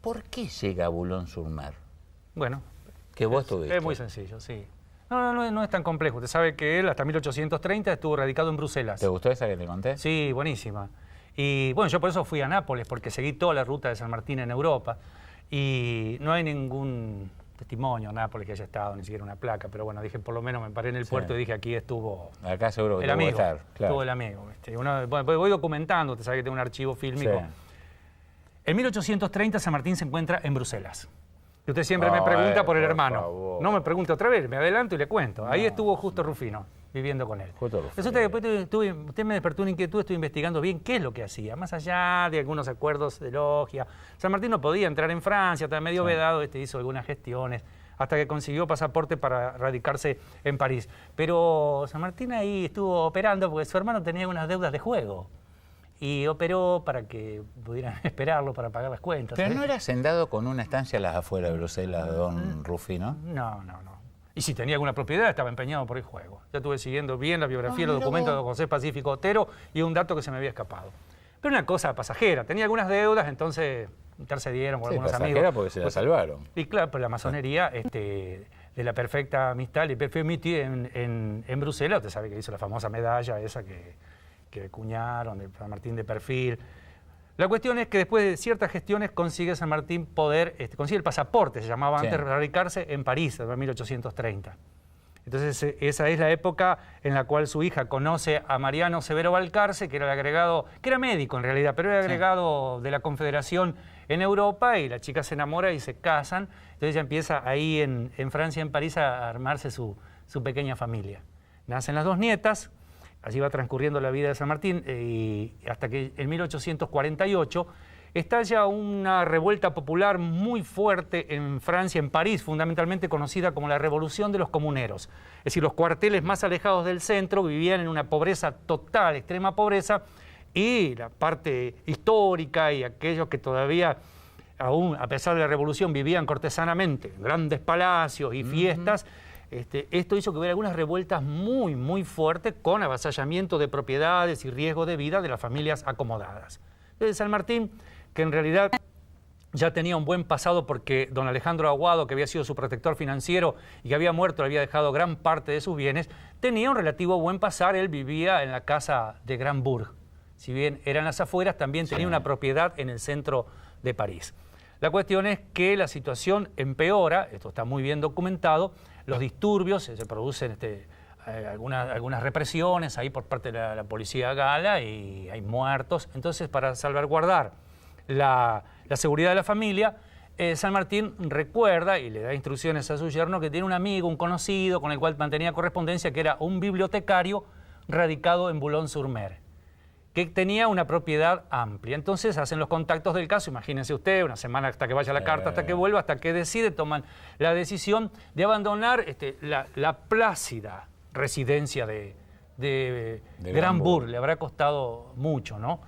¿Por qué llega a Boulogne-sur-Mer? Bueno, Que vos tuviste. es muy sencillo, sí. No es tan complejo. Usted sabe que él hasta 1830 estuvo radicado en Bruselas. ¿Te gustó esa que te conté? Sí, buenísima. Y bueno, yo por eso fui a Nápoles, porque seguí toda la ruta de San Martín en Europa. Y no hay ningún testimonio en Nápoles que haya estado, ni siquiera una placa. Pero bueno, dije, por lo menos me paré en el puerto y dije, aquí estuvo Acá seguro que el amigo. estar, claro. Estuvo el amigo. ¿Viste? Bueno, voy documentando, usted sabe que tengo un archivo fílmico. Sí. En 1830 San Martín se encuentra en Bruselas. Y usted siempre me pregunta por el hermano. Favor. No me pregunte otra vez, me adelanto y le cuento. Ahí estuvo Justo Rufino, viviendo con él. Justo Rufino. Resulta que después usted me despertó una inquietud, estuve investigando bien qué es lo que hacía. Más allá de algunos acuerdos de logia. San Martín no podía entrar en Francia, estaba medio vedado, hizo algunas gestiones, hasta que consiguió pasaporte para radicarse en París. Pero San Martín ahí estuvo operando porque su hermano tenía unas deudas de juego. Y operó para que pudieran esperarlo para pagar las cuentas. Pero no era hacendado con una estancia a las afueras de Bruselas, don Rufino. No. Y si tenía alguna propiedad, estaba empeñado por el juego. Ya estuve siguiendo bien la biografía, los documentos de José Pacífico Otero y un dato que se me había escapado. Pero una cosa pasajera. Tenía algunas deudas, entonces intercedieron por algunos amigos. Porque se la salvaron. Y claro, pues la masonería de la perfecta amistad, le permití en Bruselas, usted sabe que hizo la famosa medalla esa que acuñaron, de San Martín de perfil. La cuestión es que después de ciertas gestiones consigue San Martín consigue el pasaporte, se llamaba antes, radicarse en París, en 1830. Entonces esa es la época en la cual su hija conoce a Mariano Severo Balcarce, que era el agregado, que era médico en realidad, pero era agregado de la Confederación en Europa, y la chica se enamora y se casan. Entonces ella empieza ahí en Francia, en París, a armarse su pequeña familia. Nacen las dos nietas. Así va transcurriendo la vida de San Martín, y hasta que en 1848 estalla una revuelta popular muy fuerte en Francia, en París, fundamentalmente conocida como la Revolución de los Comuneros. Es decir, los cuarteles más alejados del centro vivían en una pobreza total, extrema pobreza, y la parte histórica y aquellos que todavía, aún a pesar de la revolución, vivían cortesanamente, grandes palacios y fiestas. Esto hizo que hubiera algunas revueltas muy fuertes, con avasallamiento de propiedades y riesgo de vida de las familias acomodadas. Entonces San Martín, que en realidad ya tenía un buen pasado porque don Alejandro Aguado, que había sido su protector financiero y que había muerto, le había dejado gran parte de sus bienes, tenía un relativo buen pasar. Él vivía en la casa de Grand Bourg. Si bien eran las afueras, también tenía una propiedad en el centro de París. La cuestión es que la situación empeora, esto está muy bien documentado, los disturbios, se producen algunas represiones ahí por parte de la policía gala y hay muertos. Entonces, para salvaguardar la seguridad de la familia, San Martín recuerda y le da instrucciones a su yerno que tiene un amigo, un conocido, con el cual mantenía correspondencia, que era un bibliotecario radicado en Boulogne-sur-Mer, que tenía una propiedad amplia. Entonces hacen los contactos del caso, imagínense usted, una semana hasta que vaya la carta, hasta que vuelva, hasta que toman la decisión de abandonar la plácida residencia de Grand Bourg. Le habrá costado mucho, ¿no?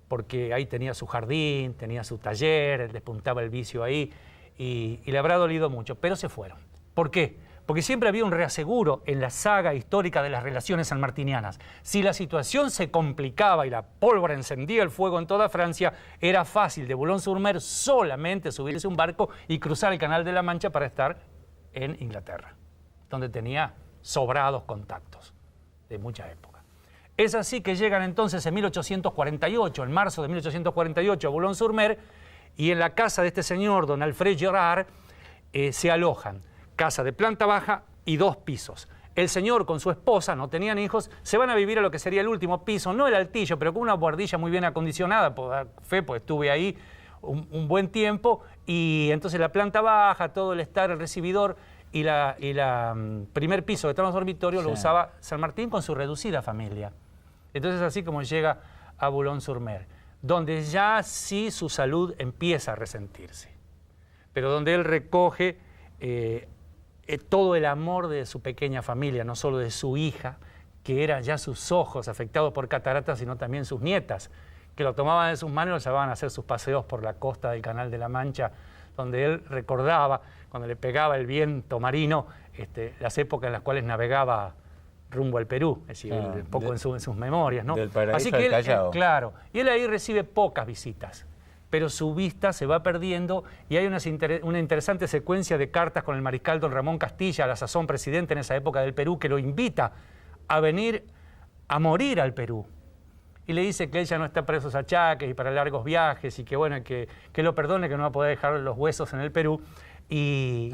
Porque ahí tenía su jardín, tenía su taller, despuntaba el vicio ahí, y le habrá dolido mucho, pero se fueron. ¿Por qué? Porque siempre había un reaseguro en la saga histórica de las relaciones sanmartinianas. Si la situación se complicaba y la pólvora encendía el fuego en toda Francia, era fácil de Boulogne-sur-Mer solamente subirse un barco y cruzar el Canal de la Mancha para estar en Inglaterra, donde tenía sobrados contactos de mucha época. Es así que llegan entonces en 1848, en marzo de 1848, a Boulogne-sur-Mer, y en la casa de este señor, don Alfred Gerard, se alojan. Casa de planta baja y 2 pisos. El señor con su esposa, no tenían hijos, se van a vivir a lo que sería el último piso, no el altillo, pero con una buhardilla muy bien acondicionada, por dar fe, pues estuve ahí un buen tiempo, y entonces la planta baja, todo el estar, el recibidor y primer piso de todos los dormitorios lo usaba San Martín con su reducida familia. Entonces así como llega a Boulogne-sur-Mer, donde ya sí su salud empieza a resentirse, pero donde él recoge todo el amor de su pequeña familia, no solo de su hija, que eran ya sus ojos afectados por cataratas, sino también sus nietas, que lo tomaban de sus manos y lo llevaban a hacer sus paseos por la costa del Canal de la Mancha, donde él recordaba, cuando le pegaba el viento marino, las épocas en las cuales navegaba rumbo al Perú, es decir, un poco en sus memorias, ¿no? Del paraíso Así que al Callao. claro, y él ahí recibe pocas visitas, pero su vista se va perdiendo y hay una interesante secuencia de cartas con el mariscal don Ramón Castilla, a la sazón presidente en esa época del Perú, que lo invita a venir a morir al Perú. Y le dice que ella no está para esos achaques y para largos viajes y que bueno, que lo perdone, que no va a poder dejar los huesos en el Perú.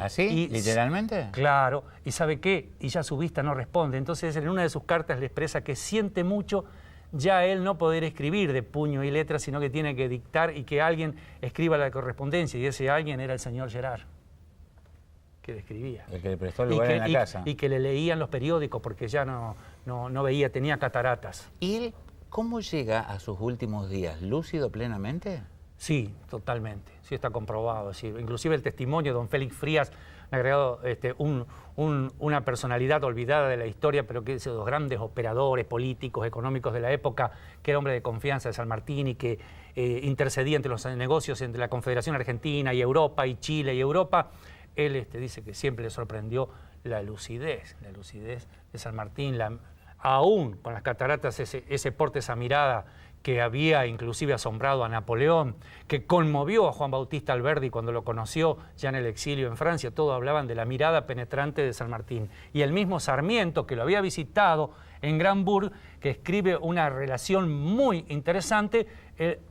¿Así? ¿Literalmente? Claro. ¿Y sabe qué? Y ya su vista no responde. Entonces, en una de sus cartas le expresa que siente mucho ya él no poder escribir de puño y letra, sino que tiene que dictar y que alguien escriba la correspondencia. Y ese alguien era el señor Gerard, que le escribía. El que le prestó el lugar en la casa. Y que le leían los periódicos porque ya no veía, tenía cataratas. ¿Y él cómo llega a sus últimos días? ¿Lúcido plenamente? Sí, totalmente. Sí, está comprobado. Sí. Inclusive el testimonio de don Félix Frías ha agregado una personalidad olvidada de la historia, pero que es de los grandes operadores políticos, económicos de la época, que era hombre de confianza de San Martín y que intercedía entre los negocios entre la Confederación Argentina y Europa, y Chile y Europa. Él dice que siempre le sorprendió la lucidez de San Martín, aún con las cataratas, ese porte, esa mirada que había inclusive asombrado a Napoleón, que conmovió a Juan Bautista Alberdi cuando lo conoció ya en el exilio en Francia. Todos hablaban de la mirada penetrante de San Martín. Y el mismo Sarmiento, que lo había visitado en Granburg, que escribe una relación muy interesante,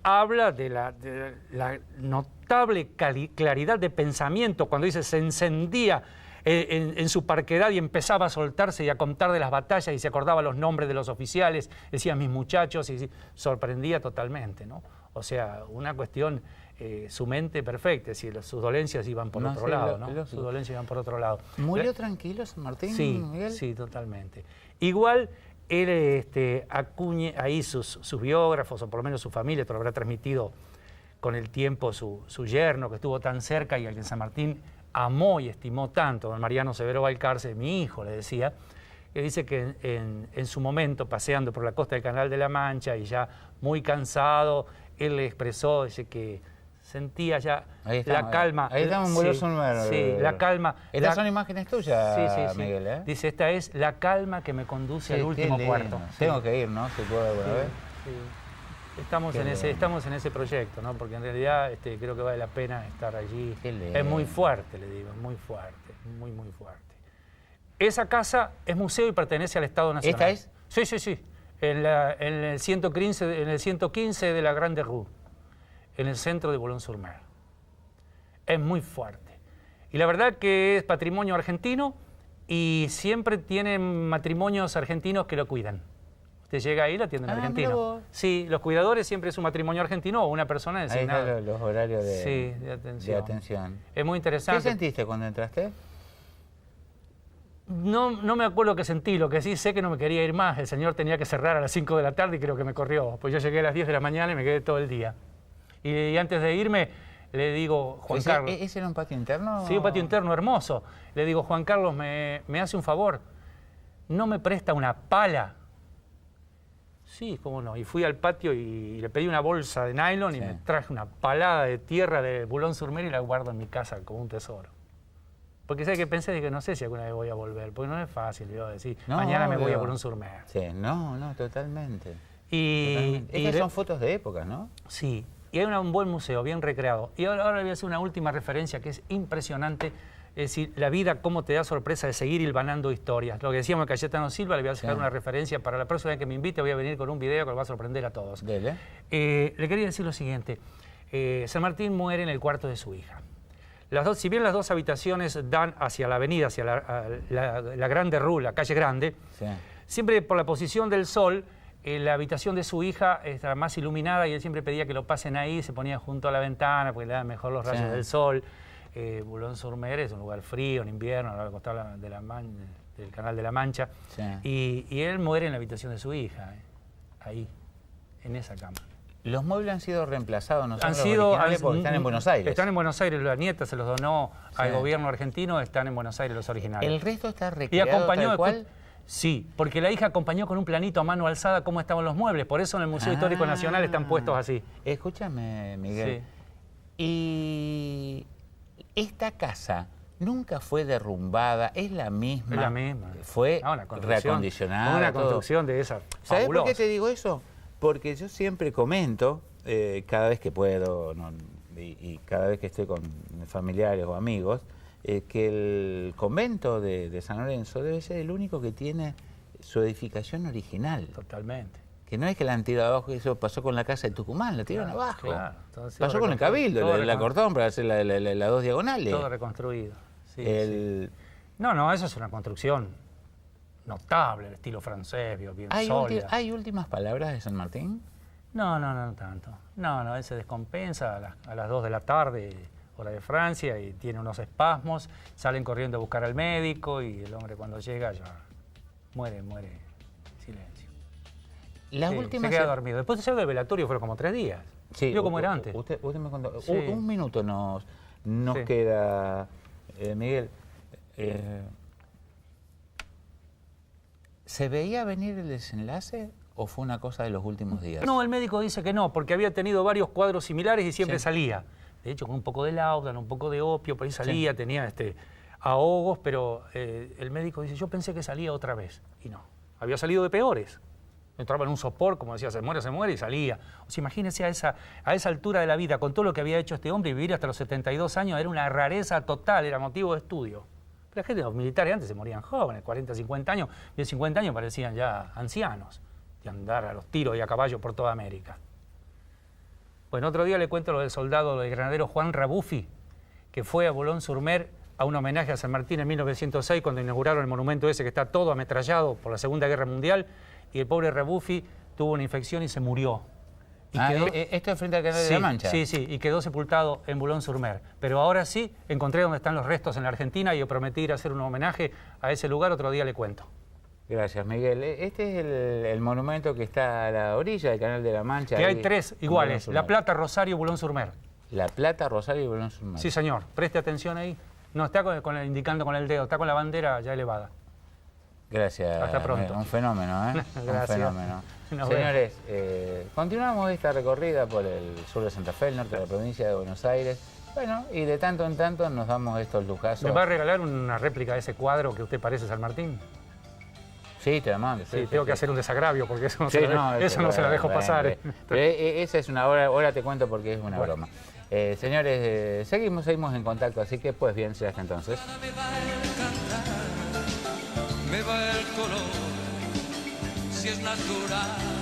habla de la notable claridad de pensamiento, cuando dice se encendía en su parquedad y empezaba a soltarse y a contar de las batallas y se acordaba los nombres de los oficiales, decía mis muchachos, y sorprendía totalmente, ¿no? O sea, una cuestión, su mente perfecta, es decir, sus dolencias iban por otro lado, ¿no? Sus dolencias iban por otro lado. ¿Murió tranquilo San Martín, Miguel? Sí, totalmente. Igual él acuña ahí sus biógrafos, o por lo menos su familia, te lo habrá transmitido con el tiempo su yerno, que estuvo tan cerca y al que San Martín amó y estimó tanto, don Mariano Severo Valcarce, mi hijo, le decía, que dice que en su momento, paseando por la costa del Canal de la Mancha y ya muy cansado, él le expresó, dice que sentía ya la calma. Ahí estamos en Boulogne-sur-Mer. Sí, la calma. Estas son imágenes tuyas, sí. Miguel, ¿eh? Dice, esta es la calma que me conduce al último puerto. Tengo que ir, ¿no? Si puedo alguna vez. Sí. Estamos en ese proyecto, ¿no? Porque en realidad creo que vale la pena estar allí. Es muy fuerte, le digo, muy fuerte, muy fuerte. Esa casa es museo y pertenece al Estado Nacional. ¿Esta es? Sí. En el 115 de la Grande Rue, en el centro de Boulogne-sur-Mer. Es muy fuerte. Y la verdad que es patrimonio argentino y siempre tienen matrimonios argentinos que lo cuidan. Usted llega ahí y la atienden argentino. Sí, los cuidadores siempre es un matrimonio argentino o una persona designada. Ahí están los horarios de atención. Es muy interesante. ¿Qué sentiste cuando entraste? No me acuerdo qué sentí, lo que sí sé que no me quería ir más. El señor tenía que cerrar a las 5 de la tarde y creo que me corrió. Pues yo llegué a las 10 de la mañana y me quedé todo el día. Y antes de irme le digo, Juan Carlos... ¿Ese era un patio interno? Sí, un patio interno hermoso. Le digo, Juan Carlos, me hace un favor, ¿no me presta una pala? Sí, cómo no. Y fui al patio y le pedí una bolsa de nylon y me traje una palada de tierra de Boulogne-sur-Mer y la guardo en mi casa como un tesoro. Porque sé que pensé que no sé si alguna vez voy a volver, porque no es fácil, yo decir, mañana me voy a Boulogne-sur-Mer. Sí, no, totalmente. Y estas son fotos de época, ¿no? Sí, y hay un buen museo, bien recreado. Y ahora voy a hacer una última referencia que es impresionante. Es decir, la vida, cómo te da sorpresa de seguir hilvanando historias. Lo que decíamos de Cayetano Silva, le voy a dejar una referencia para la próxima vez que me invite, voy a venir con un video que lo va a sorprender a todos. Dele. Le quería decir lo siguiente, San Martín muere en el cuarto de su hija. Si bien las dos habitaciones dan hacia la avenida, hacia la Grande Rue, la calle Grande, siempre por la posición del sol, la habitación de su hija está más iluminada y él siempre pedía que lo pasen ahí, se ponía junto a la ventana porque le dan mejor los rayos del sol. Boulogne-sur-Mer es un lugar frío en invierno, al costado del Canal de la Mancha, y él muere en la habitación de su hija, ahí, en esa cama. ¿Los muebles han sido reemplazados? ¿No son los originales porque están en Buenos Aires? Están en Buenos Aires, la nieta se los donó al gobierno argentino, están en Buenos Aires los originales. ¿El resto está recreado tal cual? Sí, porque la hija acompañó con un planito a mano alzada cómo estaban los muebles, por eso en el Museo Histórico Nacional están puestos así. Escúchame, Miguel. Y esta casa nunca fue derrumbada, es la misma. Es la misma. Fue reacondicionada. Una construcción de esa. ¿Sabés por qué te digo eso? Porque yo siempre comento cada vez que puedo y cada vez que estoy con familiares o amigos, que el convento de San Lorenzo debe ser el único que tiene su edificación original. Totalmente. Que no es que la han tirado abajo, eso pasó con la casa de Tucumán, la tiraron abajo. Claro. Entonces, pasó con el Cabildo, la cortaron para hacer las dos diagonales. Todo reconstruido. Sí, sí. No, eso es una construcción notable, el estilo francés, bien sólida. ¿Hay últimas palabras de San Martín? No tanto. No, él se descompensa a las 2 de la tarde, hora de Francia, y tiene unos espasmos, salen corriendo a buscar al médico y el hombre cuando llega ya muere en silencio. Se queda dormido. Después de ser del velatorio fueron como 3 días. Sí, ¿Vio cómo era antes? Usted me contó. Sí. Un minuto nos queda, Miguel. ¿Se veía venir el desenlace o fue una cosa de los últimos días? No, el médico dice que no, porque había tenido varios cuadros similares y siempre salía. De hecho, con un poco de laudanum, un poco de opio, por ahí salía, tenía ahogos, pero el médico dice, yo pensé que salía otra vez. Y no, había salido de peores. Entraba en un sopor, como decía, se muere, y salía. O sea, imagínense a esa altura de la vida, con todo lo que había hecho este hombre, y vivir hasta los 72 años, era una rareza total, era motivo de estudio. Pero la gente, los militares antes se morían jóvenes, 40, 50 años, y de 50 años parecían ya ancianos, de andar a los tiros y a caballo por toda América. Bueno, otro día le cuento lo del soldado, del granadero Juan Rabuffi, que fue a Boulogne-sur-Mer a un homenaje a San Martín en 1906, cuando inauguraron el monumento ese que está todo ametrallado por la Segunda Guerra Mundial, y el pobre Rabuffi tuvo una infección y se murió. Y esto es frente al Canal de la Mancha. Sí, y quedó sepultado en Boulogne-sur-Mer. Pero ahora sí, encontré dónde están los restos en la Argentina y yo prometí ir a hacer un homenaje a ese lugar, otro día le cuento. Gracias, Miguel. Este es el monumento que está a la orilla del Canal de la Mancha. Que hay 3 iguales, La Plata, Rosario, Boulogne-sur-Mer. La Plata, Rosario y Boulogne-sur-Mer. Sí, señor. Preste atención ahí. No, está indicando con el dedo, está con la bandera ya elevada. Gracias. Hasta pronto. Un fenómeno, ¿eh? Gracias. Un fenómeno. Señores, continuamos esta recorrida por el sur de Santa Fe, el norte de la provincia de Buenos Aires. Bueno, y de tanto en tanto nos damos estos lujazos. ¿Me va a regalar una réplica de ese cuadro que usted parece San Martín? Sí, te la mando. Sí, tengo que hacer un desagravio porque eso no se la dejo pasar. Pero esa es una hora, ahora te cuento porque es una broma. Señores, seguimos en contacto, así que pues bien, será hasta entonces. Me va el color, si es natural.